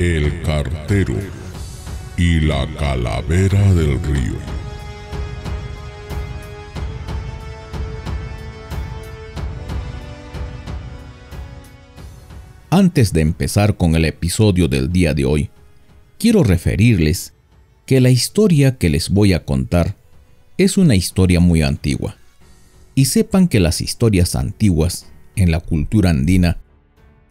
El cartero y la calavera del río. Antes de empezar con el episodio del día de hoy, quiero referirles que la historia que les voy a contar es una historia muy antigua. Y sepan que las historias antiguas en la cultura andina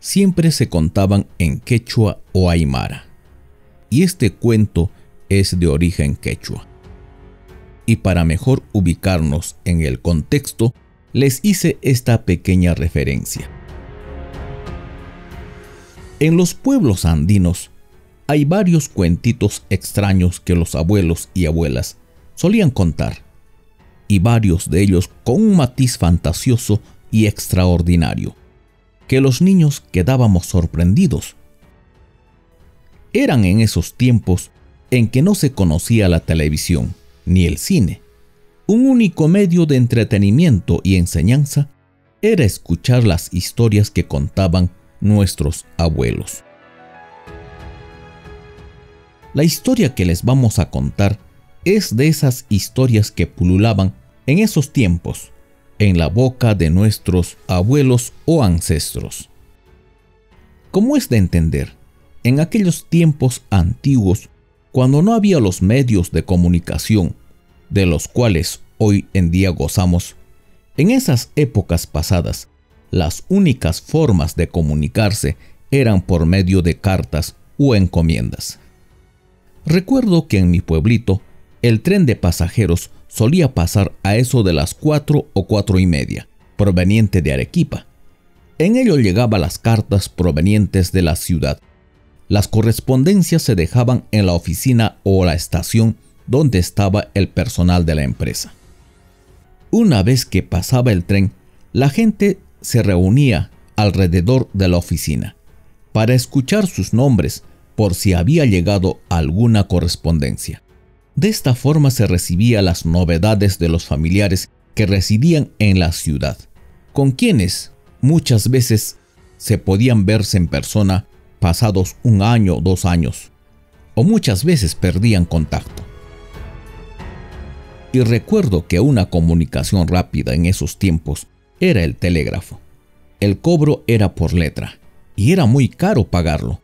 siempre se contaban en quechua o aymara. Y este cuento es de origen quechua. Y para mejor ubicarnos en el contexto, les hice esta pequeña referencia. En los pueblos andinos hay varios cuentitos extraños que los abuelos y abuelas solían contar, y varios de ellos con un matiz fantasioso y extraordinario, que los niños quedábamos sorprendidos. Eran en esos tiempos en que no se conocía la televisión ni el cine. Un único medio de entretenimiento y enseñanza era escuchar las historias que contaban nuestros abuelos. La historia que les vamos a contar es de esas historias que pululaban en esos tiempos en la boca de nuestros abuelos o ancestros. Como es de entender, en aquellos tiempos antiguos, cuando no había los medios de comunicación de los cuales hoy en día gozamos, en esas épocas pasadas, las únicas formas de comunicarse eran por medio de cartas o encomiendas. Recuerdo que en mi pueblito, el tren de pasajeros solía pasar a eso de las 4 o 4:30, proveniente de Arequipa. En ello llegaban las cartas provenientes de la ciudad. Las correspondencias se dejaban en la oficina o la estación donde estaba el personal de la empresa. Una vez que pasaba el tren, la gente se reunía alrededor de la oficina para escuchar sus nombres por si había llegado alguna correspondencia. De esta forma se recibía las novedades de los familiares que residían en la ciudad, con quienes muchas veces se podían verse en persona pasados 1 año o 2 años, o muchas veces perdían contacto. Y recuerdo que una comunicación rápida en esos tiempos era el telégrafo. El cobro era por letra, y era muy caro pagarlo.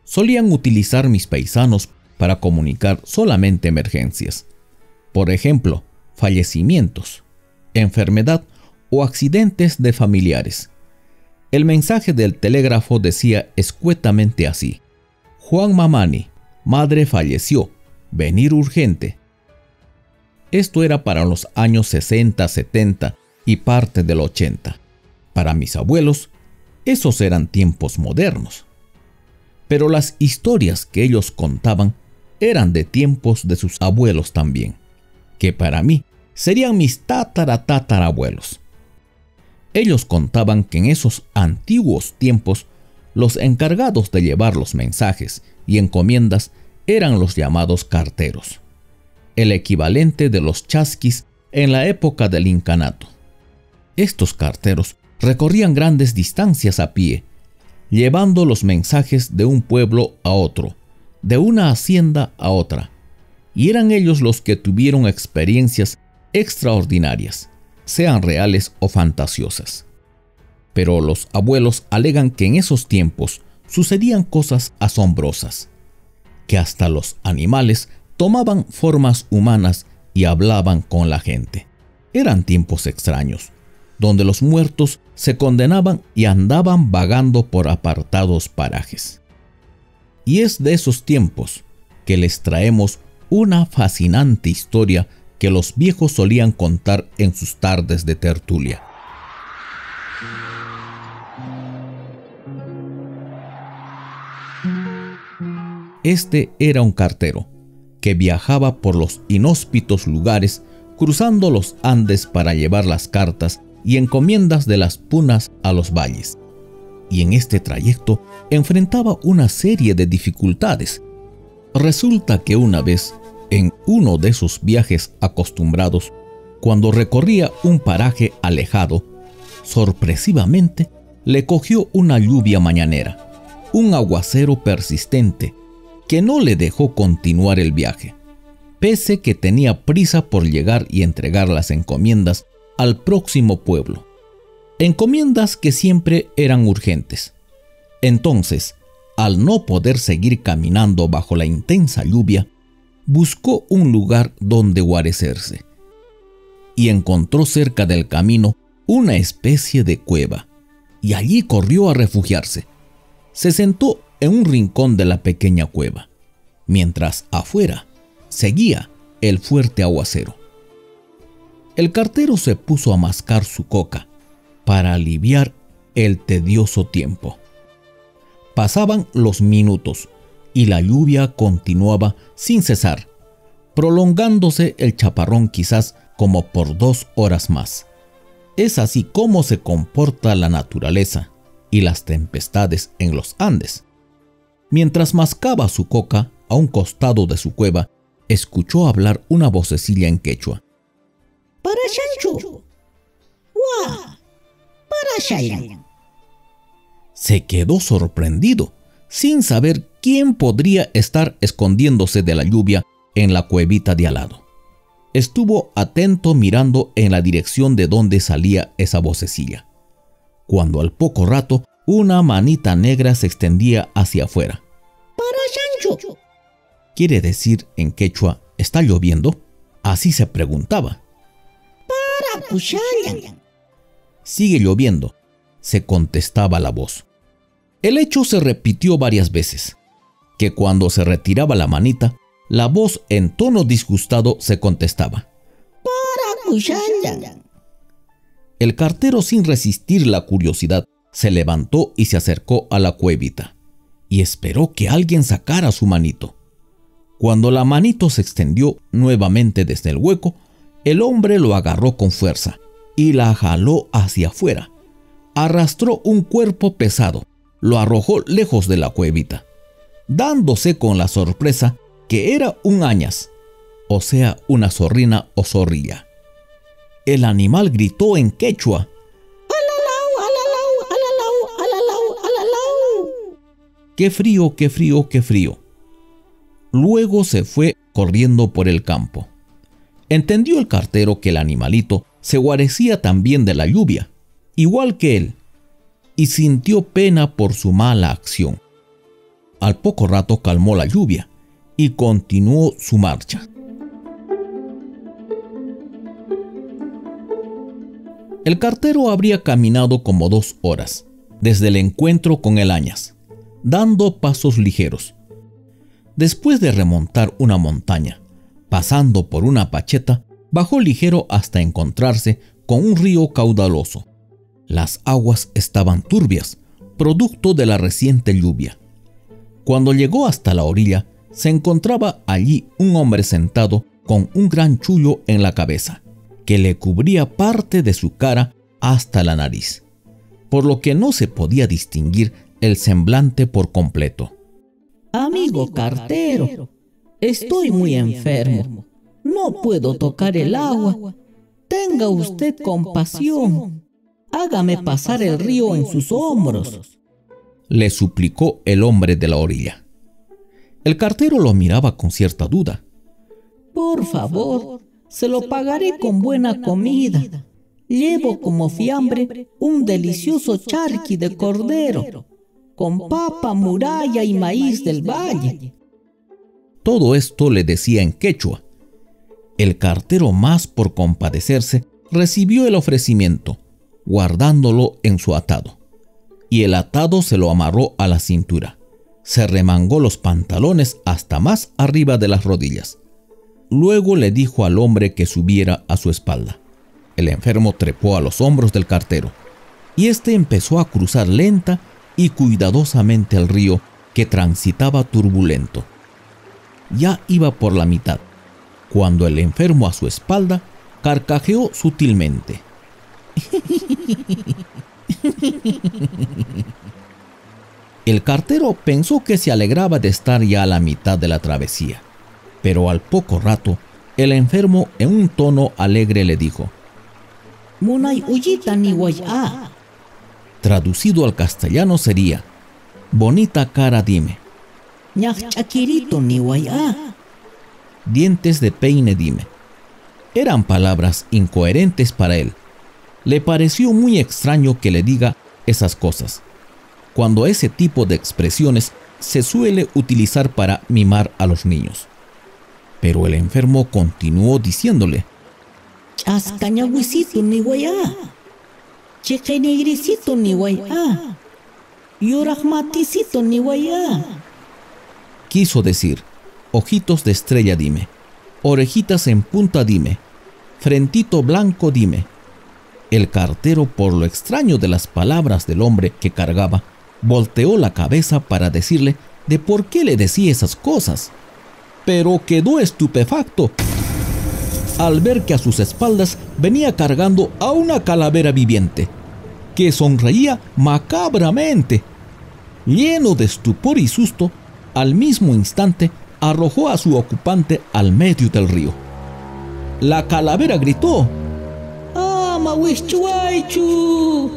Solían utilizar mis paisanos para comunicar solamente emergencias. Por ejemplo, fallecimientos, enfermedad o accidentes de familiares. El mensaje del telégrafo decía escuetamente así: Juan Mamani, madre falleció, venir urgente. Esto era para los años 60, 70 y parte del 80. Para mis abuelos, esos eran tiempos modernos. Pero las historias que ellos contaban eran de tiempos de sus abuelos también, que para mí serían mis tatarabuelos. Ellos contaban que en esos antiguos tiempos los encargados de llevar los mensajes y encomiendas eran los llamados carteros, el equivalente de los chasquis en la época del incanato. Estos carteros recorrían grandes distancias a pie, llevando los mensajes de un pueblo a otro, de una hacienda a otra, y eran ellos los que tuvieron experiencias extraordinarias, sean reales o fantasiosas. Pero los abuelos alegan que en esos tiempos sucedían cosas asombrosas, que hasta los animales tomaban formas humanas y hablaban con la gente. Eran tiempos extraños, donde los muertos se condenaban y andaban vagando por apartados parajes. Y es de esos tiempos que les traemos una fascinante historia que los viejos solían contar en sus tardes de tertulia. Este era un cartero que viajaba por los inhóspitos lugares, cruzando los Andes para llevar las cartas y encomiendas de las punas a los valles. Y en este trayecto enfrentaba una serie de dificultades. Resulta que una vez, en uno de esos viajes acostumbrados, cuando recorría un paraje alejado, sorpresivamente le cogió una lluvia mañanera, un aguacero persistente que no le dejó continuar el viaje, pese que tenía prisa por llegar y entregar las encomiendas al próximo pueblo. Encomiendas que siempre eran urgentes. Entonces, al no poder seguir caminando bajo la intensa lluvia, buscó un lugar donde guarecerse y encontró cerca del camino una especie de cueva, y allí corrió a refugiarse. Se sentó en un rincón de la pequeña cueva, mientras afuera seguía el fuerte aguacero. El cartero se puso a mascar su coca para aliviar el tedioso tiempo. Pasaban los minutos y la lluvia continuaba sin cesar, prolongándose el chaparrón quizás como por 2 horas más. Es así como se comporta la naturaleza y las tempestades en los Andes. Mientras mascaba su coca a un costado de su cueva, escuchó hablar una vocecilla en quechua. Para Chancho. ¡Guau! Para Shayan. Se quedó sorprendido, sin saber quién podría estar escondiéndose de la lluvia en la cuevita de al lado. Estuvo atento mirando en la dirección de donde salía esa vocecilla, cuando al poco rato una manita negra se extendía hacia afuera. ¡Para Chancho! ¿Quiere decir en quechua, ¿está lloviendo? Así se preguntaba. ¡Para Pushayan! Sigue lloviendo, se contestaba la voz. El hecho se repitió varias veces, que cuando se retiraba la manita, la voz en tono disgustado se contestaba. ¡Para Pushayan! El cartero, sin resistir la curiosidad, se levantó y se acercó a la cuevita, y esperó que alguien sacara su manito. Cuando la manito se extendió nuevamente desde el hueco, el hombre lo agarró con fuerza y la jaló hacia afuera. Arrastró un cuerpo pesado, lo arrojó lejos de la cuevita, dándose con la sorpresa que era un añas, o sea, una zorrina o zorrilla. El animal gritó en quechua. ¡Alalau, alalau, alalau, alalau, alalau! ¡Qué frío, qué frío, qué frío! Luego se fue corriendo por el campo. Entendió el cartero que el animalito se guarecía también de la lluvia, igual que él, y sintió pena por su mala acción. Al poco rato calmó la lluvia y continuó su marcha. El cartero habría caminado como 2 horas desde el encuentro con el añas, dando pasos ligeros. Después de remontar una montaña, pasando por una pacheta, bajó ligero hasta encontrarse con un río caudaloso. Las aguas estaban turbias, producto de la reciente lluvia. Cuando llegó hasta la orilla, se encontraba allí un hombre sentado con un gran chullo en la cabeza, que le cubría parte de su cara hasta la nariz, por lo que no se podía distinguir el semblante por completo. Amigo cartero, estoy muy enfermo. No puedo tocar el agua. Tenga usted compasión. Hágame pasar el río en sus hombros, le suplicó el hombre de la orilla. El cartero lo miraba con cierta duda. Por favor, se lo pagaré con buena comida. Llevo como fiambre un delicioso charqui de cordero, con papa, muralla y maíz del valle. Todo esto le decía en quechua. El cartero, más por compadecerse, recibió el ofrecimiento, guardándolo en su atado, y el atado se lo amarró a la cintura. Se remangó los pantalones hasta más arriba de las rodillas. Luego le dijo al hombre que subiera a su espalda. El enfermo trepó a los hombros del cartero, y éste empezó a cruzar lenta y cuidadosamente el río que transitaba turbulento. Ya iba por la mitad, cuando el enfermo a su espalda carcajeó sutilmente. El cartero pensó que se alegraba de estar ya a la mitad de la travesía, pero al poco rato, el enfermo en un tono alegre le dijo: Munay uyita ni guayá. Traducido al castellano sería: Bonita cara dime. Ñaj chakirito ni guayá. Dientes de peine dime. Eran palabras incoherentes para él. Le pareció muy extraño que le diga esas cosas, cuando ese tipo de expresiones se suele utilizar para mimar a los niños. Pero el enfermo continuó diciéndole: Chascañahuisito ni guayá. Chequenegrisito ni guayá. Yorahmaticito ni guayá. Quiso decir: ojitos de estrella dime, orejitas en punta dime, frentito blanco dime. El cartero, por lo extraño de las palabras del hombre que cargaba, volteó la cabeza para decirle de por qué le decía esas cosas, pero quedó estupefacto al ver que a sus espaldas venía cargando a una calavera viviente, que sonreía macabramente. Lleno de estupor y susto, al mismo instante arrojó a su ocupante al medio del río. La calavera gritó: ¡Amahuichuaichu!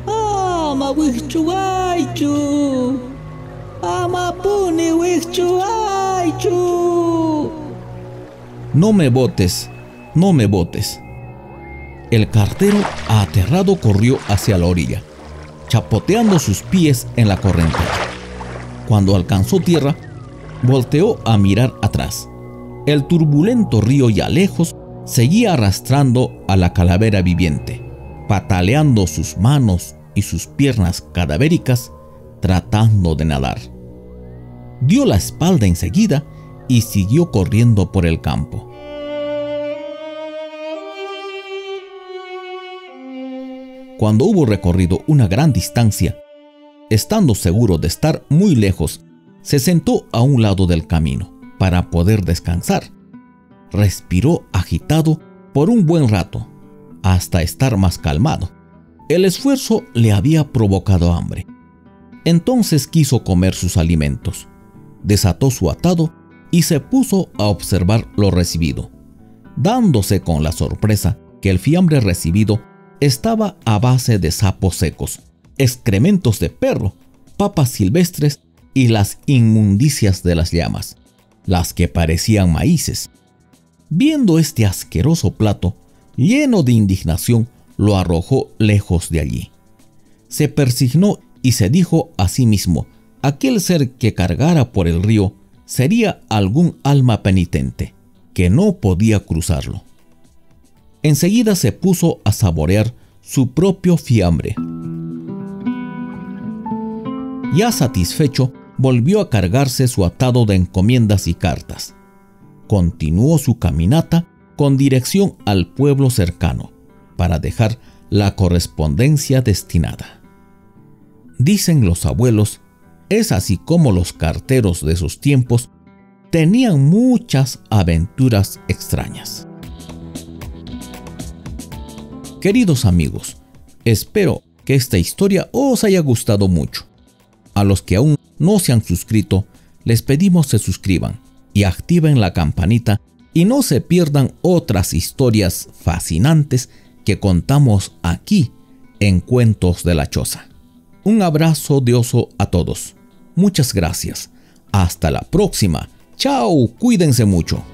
¡Amahuichuaichu! ¡Amapunihuichuaichu! No me botes, no me botes. El cartero, aterrado, corrió hacia la orilla, chapoteando sus pies en la corriente. Cuando alcanzó tierra, volteó a mirar atrás. El turbulento río ya lejos seguía arrastrando a la calavera viviente, pataleando sus manos y sus piernas cadavéricas, tratando de nadar. Dio la espalda enseguida y siguió corriendo por el campo. Cuando hubo recorrido una gran distancia, estando seguro de estar muy lejos, se sentó a un lado del camino para poder descansar. Respiró agitado por un buen rato, hasta estar más calmado. El esfuerzo le había provocado hambre. Entonces quiso comer sus alimentos. Desató su atado y se puso a observar lo recibido, dándose con la sorpresa que el fiambre recibido estaba a base de sapos secos, excrementos de perro, papas silvestres y las inmundicias de las llamas, las que parecían maíces. Viendo este asqueroso plato, lleno de indignación, lo arrojó lejos de allí. Se persignó y se dijo a sí mismo: aquel ser que cargara por el río sería algún alma penitente, que no podía cruzarlo. Enseguida se puso a saborear su propio fiambre. Ya satisfecho, volvió a cargarse su atado de encomiendas y cartas. Continuó su caminata con dirección al pueblo cercano, para dejar la correspondencia destinada. Dicen los abuelos, es así como los carteros de esos tiempos tenían muchas aventuras extrañas. Queridos amigos, espero que esta historia os haya gustado mucho. A los que aún no se han suscrito, les pedimos se suscriban y activen la campanita y no se pierdan otras historias fascinantes que contamos aquí en Cuentos de la Choza. Un abrazo de oso a todos. Muchas gracias. Hasta la próxima. Chao, cuídense mucho.